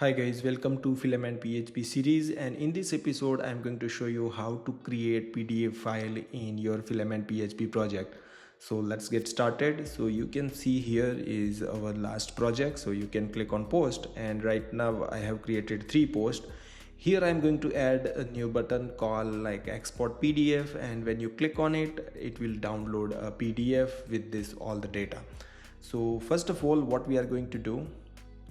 Hi guys, welcome to Filament PHP series, and in this episode I'm going to show you how to create PDF file in your Filament PHP project. So let's get started. So you can see here is our last project, so you can click on post, and right now I have created 3 posts. Here I'm going to add a new button called like export PDF, and when you click on it, it will download a PDF with this all the data. So first of all, what we are going to do,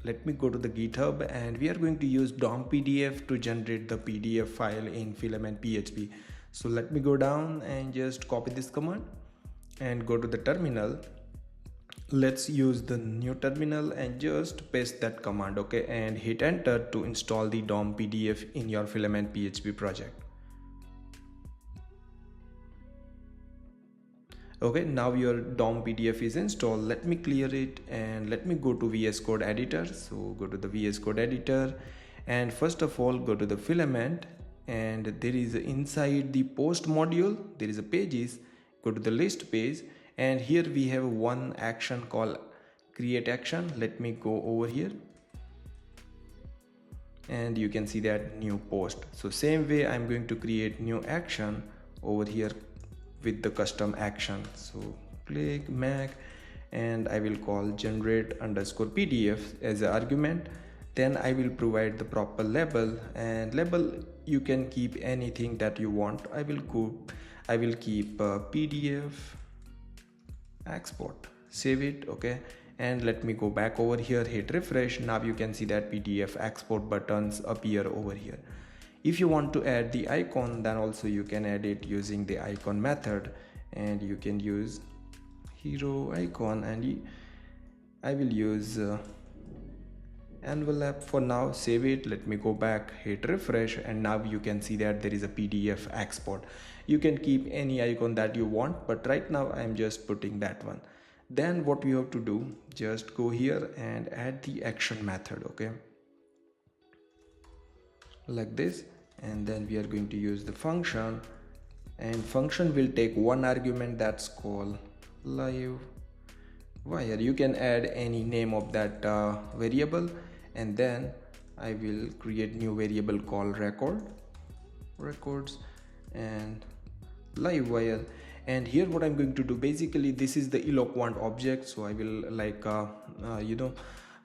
let me go to the GitHub, and we are going to use DOM PDF to generate the PDF file in Filament PHP. So let me go down and just copy this command and go to the terminal. Let's use the new terminal and just paste that command, okay, and hit enter to install the DOM PDF in your Filament PHP project. Okay, now your DOM PDF is installed. Let me clear it and let me go to VS Code editor. So go to the VS Code editor, and first of all go to the Filament, and there is inside the post module there is a pages. Go to the list page, and here we have one action called create action. Let me go over here, and you can see that new post. So same way I'm going to create new action over here with the custom action. So click Mac, and I will call generate underscore PDF as an argument. Then I will provide the proper label, and label you can keep anything that you want. I will keep PDF export, save it, okay, and let me go back over here, hit refresh. Now you can see that PDF export buttons appear over here. If you want to add the icon, then also you can add it using the icon method, and you can use hero icon, and I will use envelope for now. Save it, let me go back, hit refresh, and now you can see that there is a PDF export. You can keep any icon that you want, but right now I'm just putting that one. Then what you have to do, just go here and add the action method, okay, like this. And then we are going to use the function, and function will take one argument that's called live wire. You can add any name of that variable, and then I will create new variable called records and live wire. And here what I'm going to do, basically this is the eloquent object, so I will like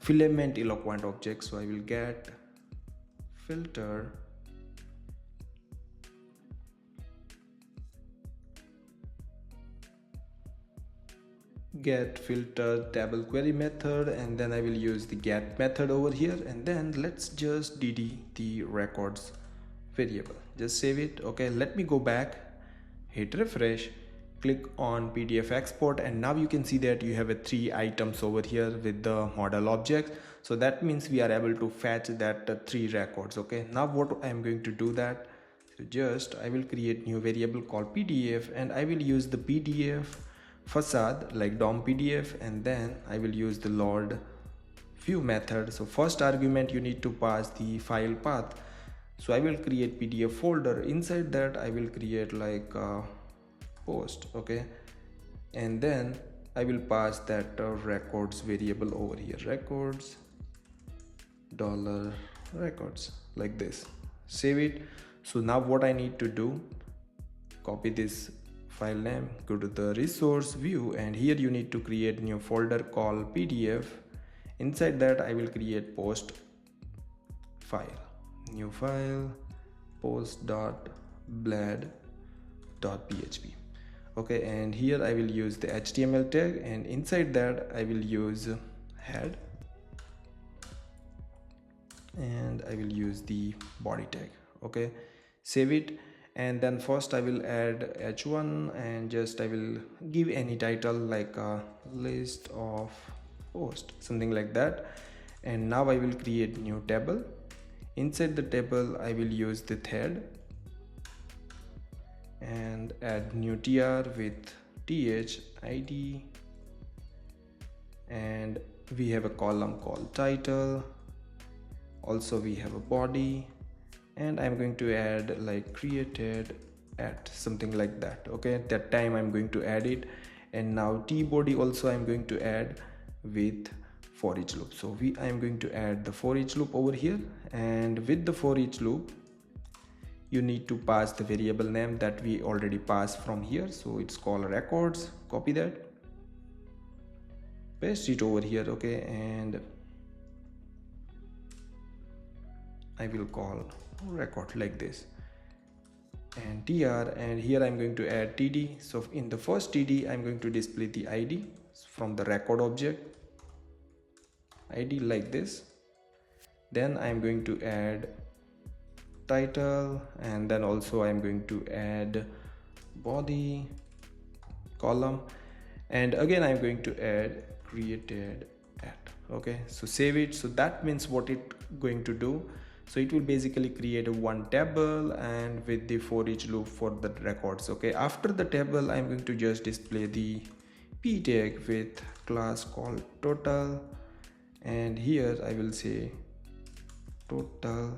filament eloquent object. So I will get filter get filter table query method, and then I will use the get method over here, and then let's just dd the records variable. Just save it, okay. Let me go back, hit refresh, click on PDF export, and now you can see that you have 3 items over here with the model object. So that means we are able to fetch that 3 records, okay. Now what I'm going to do that, so just I will create new variable called PDF, and I will use the PDF facade like DOM PDF, and then I will use the load view method. So first argument you need to pass the file path. So I will create PDF folder. Inside that I will create like a post, okay, and then I will pass that records variable over here, records $records, like this. Save it. So now what I need to do, copy this file name, go to the resource view, and here you need to create new folder called PDF. Inside that I will create post file, new file, post.blad.php, okay, and here I will use the HTML tag, and inside that I will use head, and I will use the body tag, okay. Save it. And then first I will add h1, and just I will give any title like a list of post, something like that. And now I will create new table. Inside the table I will use the thread and add new tr with th id, and we have a column called title. Also we have a body, and I'm going to add like created at, something like that, okay. At that time I'm going to add it. And now t body also I'm going to add with for each loop. So I am going to add the for each loop over here, and with the for each loop you need to pass the variable name that we already passed from here. So it's called records. Copy that, paste it over here. Okay, and I will call record like this, and tr, and here I'm going to add td. So in the first td I'm going to display the id from the record object, id like this. Then I'm going to add title, and then also I'm going to add body column, and again I'm going to add created at. Okay, so save it. So that means what it going to do, so it will basically create a one table and with the for each loop for the records. Okay, after the table I'm going to just display the p tag with class called total, and here I will say total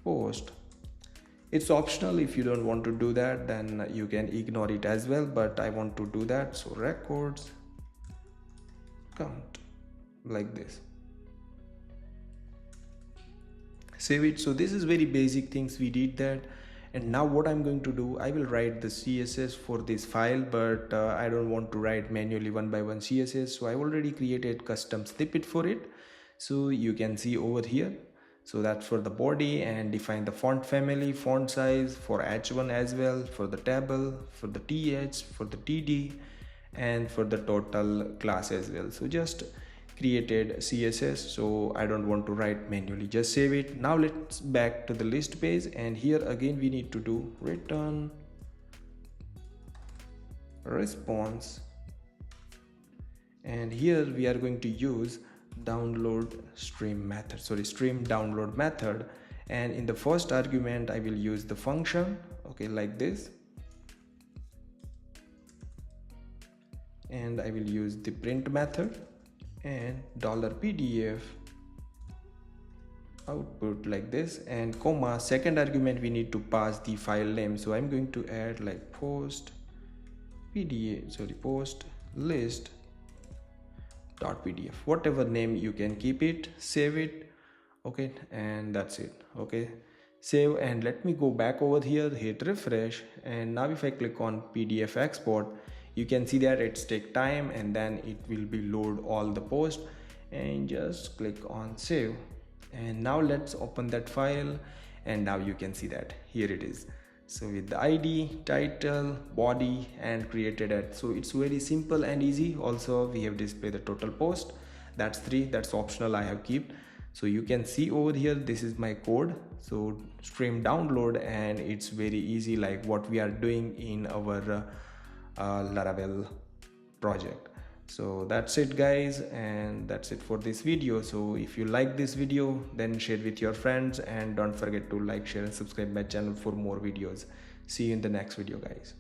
post. It's optional. If you don't want to do that, then you can ignore it as well, but I want to do that. So records count like this, save it. So this is very basic things we did that. And now what I'm going to do, I will write the css for this file, but I don't want to write manually one by one css. So I already created custom snippet for it, so you can see over here. So that's for the body, and define the font family, font size for h1 as well, for the table, for the th, for the td, and for the total class as well. So just created css, so I don't want to write manually. Just save it. Now let's back to the list page, and here again we need to do return response, and here we are going to use stream download method, and in the first argument I will use the function. Okay, like this, and I will use the print method and $pdf output like this, and comma, second argument we need to pass the file name. So I'm going to add like post list .pdf, whatever name you can keep it, save it. Okay, and that's it. Okay, save, and let me go back over here, hit refresh, and now if I click on pdf export, you can see that it's take time, and then it will be load all the post, and just click on save. And now let's open that file, and now you can see that here it is. So with the id, title, body, and created at. So it's very simple and easy. Also we have displayed the total post. That's 3, that's optional, I have kept. So you can see over here, this is my code. So stream download, and it's very easy, like what we are doing in our Laravel project. So that's it guys, and that's it for this video. So if you like this video, then share with your friends, and don't forget to like, share, and subscribe my channel for more videos. See you in the next video guys.